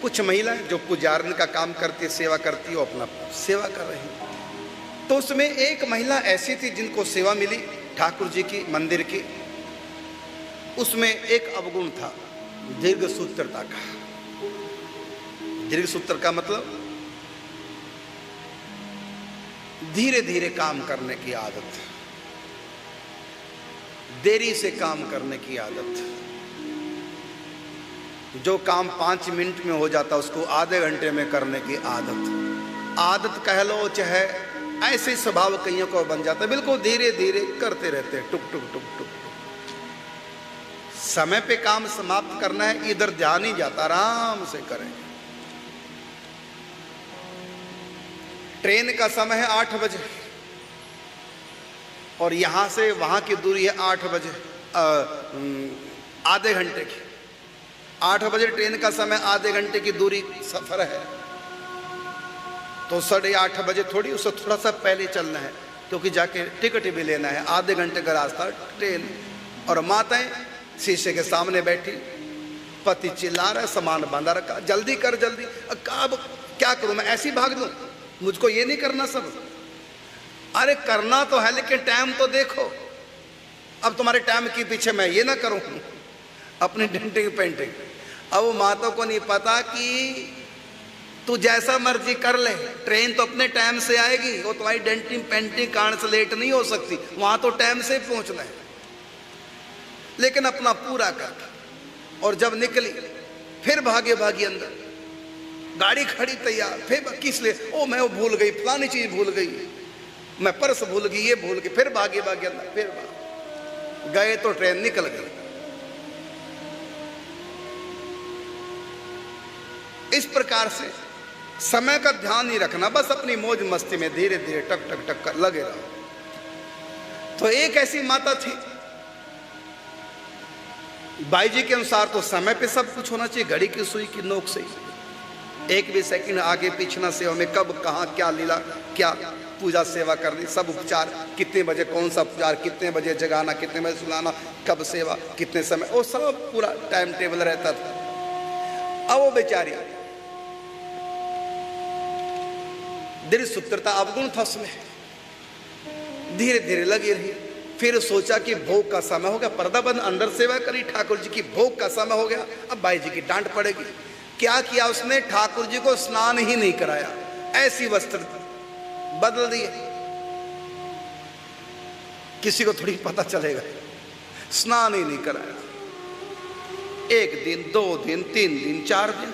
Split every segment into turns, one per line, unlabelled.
कुछ महिलाएं जो पुजारन का काम करती, सेवा करती, वो अपना सेवा कर रही हैं। तो उसमें एक महिला ऐसी थी जिनको सेवा मिली ठाकुर जी की मंदिर की। उसमें एक अवगुण था, दीर्घ सूत्रता का। दीर्घ सूत्र का मतलब धीरे धीरे काम करने की आदत, देरी से काम करने की आदत। जो काम 5 मिनट में हो जाता उसको आधे घंटे में करने की आदत। आदत कह लो चाहे ऐसे स्वभाव कईयों को बन जाता है, बिल्कुल धीरे धीरे करते रहते हैं, टुक टुक टुक टुक। समय पे काम समाप्त करना है, इधर ध्यान ही जाता, आराम से करेंगे। ट्रेन का समय है 8 बजे और यहां से वहां की दूरी है 8 बजे, आधे घंटे की। 8 बजे ट्रेन का समय, आधे घंटे की दूरी सफर है, तो 8:30 बजे थोड़ी, उससे थोड़ा सा पहले चलना है क्योंकि जाके टिकट भी लेना है। आधे घंटे का रास्ता ट्रेन। और माताएं शीशे के सामने बैठी, पति चिल्ला रहा है, सामान बांधा रखा, जल्दी कर जल्दी। अब क्या करूं मैं, ऐसी भाग दूं? मुझको ये नहीं करना सब। अरे करना तो है लेकिन टाइम तो देखो। अब तुम्हारे टाइम के पीछे मैं ये ना करूं अपनी डेंटिंग पेंटिंग। अब वो माताओं को नहीं पता कि तू जैसा मर्जी कर ले, ट्रेन तो अपने टाइम से आएगी, वो तुम्हारी डेंटिंग पेंटिंग कारण से लेट नहीं हो सकती, वहां तो टाइम से पहुंचना है। लेकिन अपना पूरा कर। और जब निकली फिर भागे भागी अंदर, गाड़ी खड़ी तैयार, फिर किस लिए, ओ मैं वो भूल गई, फलानी चीज भूल गई, मैं पर्स भूल गई, ये भूल गई, फिर भागे भागे अंदर, फिर गए तो ट्रेन निकल गई। इस प्रकार से समय का ध्यान नहीं रखना, बस अपनी मौज मस्ती में धीरे धीरे टक टक टक कर लगे रहो। तो एक ऐसी माता थी, बाई जी के अनुसार तो समय पे सब कुछ होना चाहिए, घड़ी की सुई की नोक से, एक भी सेकंड आगे पीछे ना सेवा में, कब कहाँ क्या लीला, क्या पूजा सेवा करनी, सब उपचार, कितने बजे कौन सा उपचार, कितने बजे जगाना, कितने बजे सुलाना, कब सेवा, कितने समय, वो सब पूरा टाइम टेबल रहता था। अब वो बेचारी दीर्घ सूत्रता अवगुण था उसमें, धीरे धीरे लगी रही। फिर सोचा कि भोग का समय हो गया, पर्दा बंद, अंदर सेवा करी ठाकुर जी की, भोग का समय हो गया, अब बाई जी की डांट पड़ेगी। क्या किया उसने, ठाकुर जी को स्नान ही नहीं कराया, ऐसी वस्त्र बदल दिए। किसी को थोड़ी पता चलेगा, स्नान ही नहीं कराया। 1 दिन 2 दिन 3 दिन 4 दिन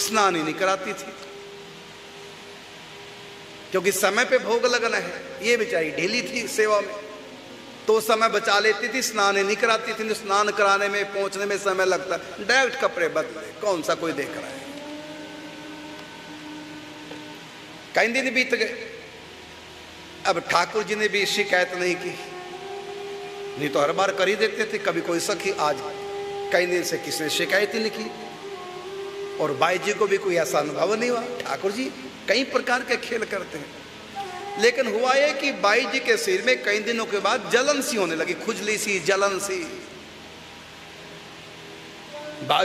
स्नान ही नहीं कराती थी, क्योंकि समय पे भोग लगना है। ये बेचारी ढीली थी सेवा में, तो समय बचा लेती थी, स्नान ही नहीं कराती थी। स्नान कराने में, पहुंचने में समय लगता, डायरेक्ट कपड़े बदले, कौन सा कोई देख रहा है। कई दिन बीत गए, अब ठाकुर जी ने भी शिकायत नहीं की, नहीं तो हर बार कर ही देते थे। कभी कोई सखी, आज कई दिन से किसने शिकायत ही नहीं की, और बाई जी को भी कोई ऐसा अनुभव नहीं हुआ। ठाकुर जी कई प्रकार के खेल करते हैं, लेकिन हुआ ये कि बाई जी के सिर में कई दिनों के बाद जलन सी होने लगी, खुजली सी, जलन सी।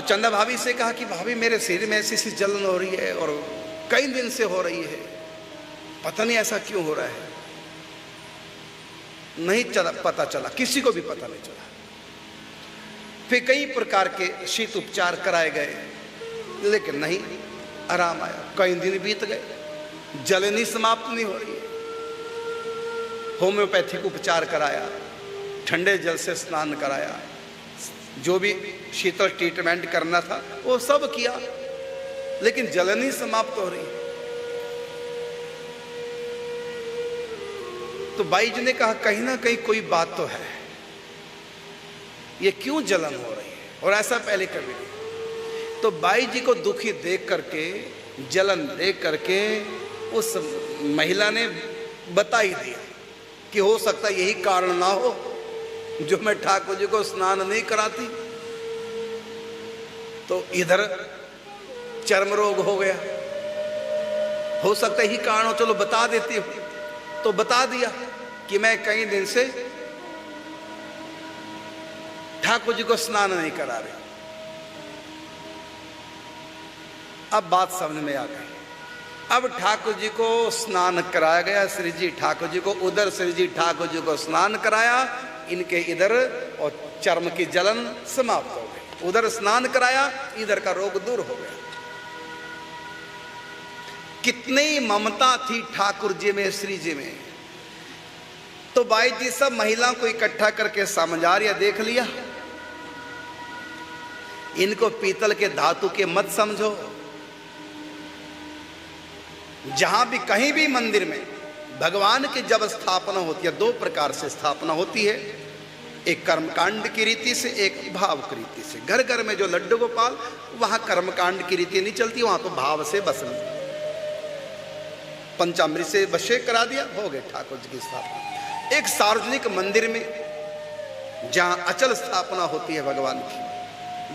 चंदा भाभी से कहा कि भाभी मेरे सिर में ऐसी सी जलन हो रही है और कई दिन से हो रही है, पता नहीं ऐसा क्यों हो रहा है। नहीं चला, पता चला, किसी को भी पता नहीं चला। फिर कई प्रकार के शीत उपचार कराए गए, लेकिन नहीं आराम आया। कई दिन बीत गए, जलन ही समाप्त नहीं हो रही है। होम्योपैथिक उपचार कराया, ठंडे जल से स्नान कराया, जो भी शीतल ट्रीटमेंट करना था वो सब किया, लेकिन जलन ही समाप्त हो रही है। तो बाई जी ने कहा कहीं ना कहीं कोई बात तो है, ये क्यों जलन हो रही है, और ऐसा पहले कभी नहीं। तो बाई जी को दुखी देख करके, जलन देख करके उस महिला ने बता ही दिया कि हो सकता यही कारण ना हो जो मैं ठाकुर जी को स्नान नहीं कराती, तो इधर चर्म रोग हो गया, हो सकता यही कारण हो, चलो बता देती हूं। तो बता दिया कि मैं कई दिन से ठाकुर जी को स्नान नहीं करा रही। अब बात समझ में आ गई। अब ठाकुर जी को स्नान कराया गया, श्री जी ठाकुर जी को उधर, श्री जी ठाकुर जी को स्नान कराया, इनके इधर, और चर्म की जलन समाप्त हो गई। उधर स्नान कराया, इधर का रोग दूर हो गया। कितनी ममता थी ठाकुर जी में, श्री जी में। तो बाई जी सब महिलाओं को इकट्ठा करके समझारिया देख लिया, इनको पीतल के धातु के मत समझो। जहां भी कहीं भी मंदिर में भगवान की जब स्थापना होती है, दो प्रकार से स्थापना होती है, एक कर्मकांड की रीति से, एक भाव की रीति से। घर घर में जो लड्डू गोपाल, वहां कर्मकांड की रीति नहीं चलती, वहां तो भाव से बस पंचामृत से अभिषेक करा दिया, हो गए ठाकुर जी की स्थापना। एक सार्वजनिक मंदिर में जहां अचल स्थापना होती है भगवान की,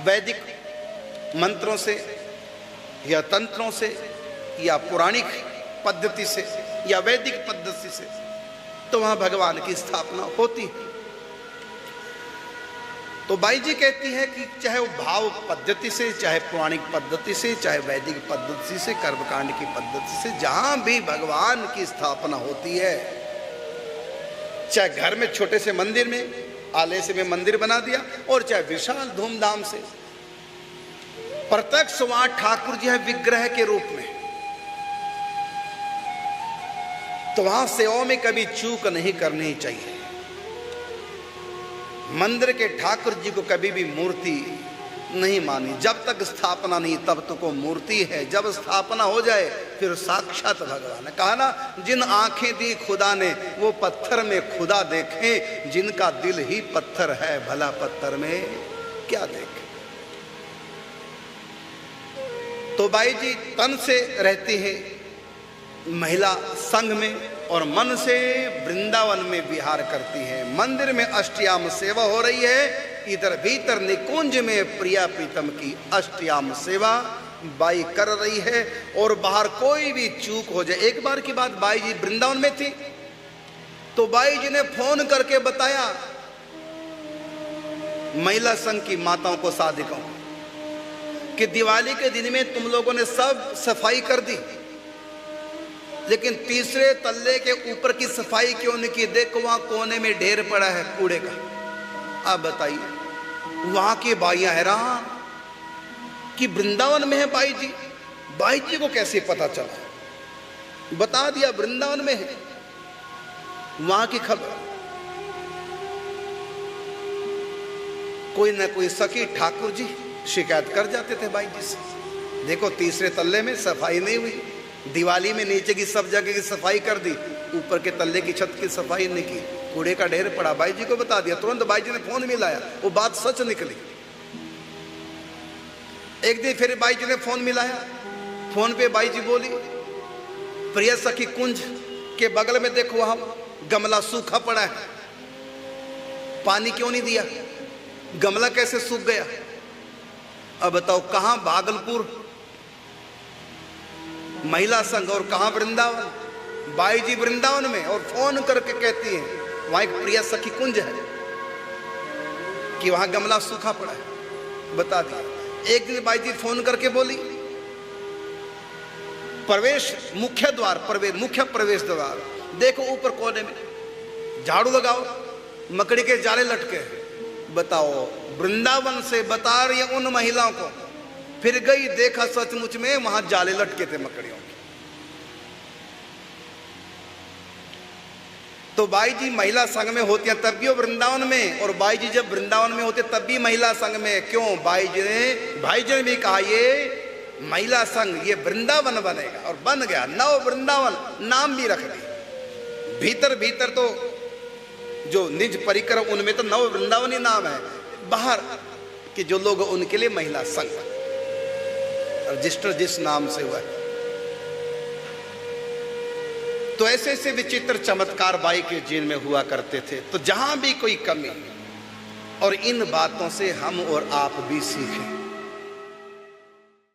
वैदिक मंत्रों से या तंत्रों से या पौराणिक पद्धति से या वैदिक पद्धति से, तो वहां भगवान की स्थापना होती है। तो बाई जी कहती है कि चाहे वो भाव पद्धति से, चाहे पौराणिक पद्धति से, चाहे वैदिक पद्धति से, कर्मकांड की पद्धति से, जहां भी भगवान की स्थापना होती है, चाहे घर में छोटे से मंदिर में, आलय से में मंदिर बना दिया, और चाहे विशाल धूमधाम से, प्रत्यक्ष वहां ठाकुर जी है विग्रह के रूप में। तो वहां सेवा में कभी चूक नहीं करनी चाहिए। मंदिर के ठाकुर जी को कभी भी मूर्ति नहीं मानी। जब तक स्थापना नहीं तब तक वो मूर्ति है, जब स्थापना हो जाए फिर साक्षात भगवान है। कहा ना, जिन आंखें दी खुदा ने वो पत्थर में खुदा देखे, जिनका दिल ही पत्थर है भला पत्थर में क्या देखे। तो बाई जी तन से रहती है महिला संघ में और मन से वृंदावन में विहार करती है। मंदिर में अष्टयाम सेवा हो रही है, इधर भीतर निकुंज में प्रिया प्रीतम की अष्टयाम सेवा बाई कर रही है। और बाहर कोई भी चूक हो जाए, एक बार की बात, बाई जी वृंदावन में थी तो बाई जी ने फोन करके बताया महिला संघ की माताओं को, साधिकों को, कि दिवाली के दिन में तुम लोगों ने सब सफाई कर दी, लेकिन तीसरे तल्ले के ऊपर की सफाई क्यों नहीं की? देखो वहां कोने में ढेर पड़ा है कूड़े का। आप बताइए, वहां की बाइयां हैरान कि वृंदावन में है बाई जी। बाई जी को कैसे पता चला? बता दिया वृंदावन में है, वहां की खबर। कोई ना कोई सखी ठाकुर जी शिकायत कर जाते थे बाई जी से, देखो तीसरे तल्ले में सफाई नहीं हुई, दिवाली में नीचे की सब जगह की सफाई कर दी, ऊपर के तल्ले की छत की सफाई नहीं की, कूड़े का ढेर पड़ा। बाई जी को बता दिया, तुरंत बाई जी ने फोन मिलाया, वो बात सच निकली। एक दिन फिर बाई जी ने फोन मिलाया, फोन पे बाई जी बोली, प्रिय सखी कुंज के बगल में देखो वहां गमला सूखा पड़ा है, पानी क्यों नहीं दिया? गमला कैसे सूख गया? अब बताओ, कहां भागलपुर महिला संघ और कहां वृंदावन? बाई जी वृंदावन में, और फोन करके कहती है वहां एक प्रिय सखी कुंज है कि वहां गमला सूखा पड़ा है। बता दिया। एक दिन बाई जी फोन करके बोली, प्रवेश मुख्य द्वार, मुख्य प्रवेश द्वार देखो ऊपर कोने में झाड़ू लगाओ, मकड़ी के जाले लटके। बताओ, वृंदावन से बता रही है उन महिलाओं को। फिर गई, देखा सचमुच में वहां जाले लटके थे मकड़ियों के। तो बाई जी महिला संघ में होती हैं तब भी वो वृंदावन में, और बाई जी जब वृंदावन में होते तब भी महिला संघ में। क्यों? भाई जी ने भी कहा ये महिला संघ ये वृंदावन बनेगा, और बन गया। नव वृंदावन नाम भी रख दी। भीतर भीतर तो जो निज परिकर उनमें तो नव वृंदावन ही नाम है, बाहर के जो लोग उनके लिए महिला संघ, रजिस्टर जिस नाम से हुआ है। तो ऐसे ऐसे विचित्र चमत्कार बाई के जीवन में हुआ करते थे। तो जहां भी कोई कमी, और इन बातों से हम और आप भी सीखें।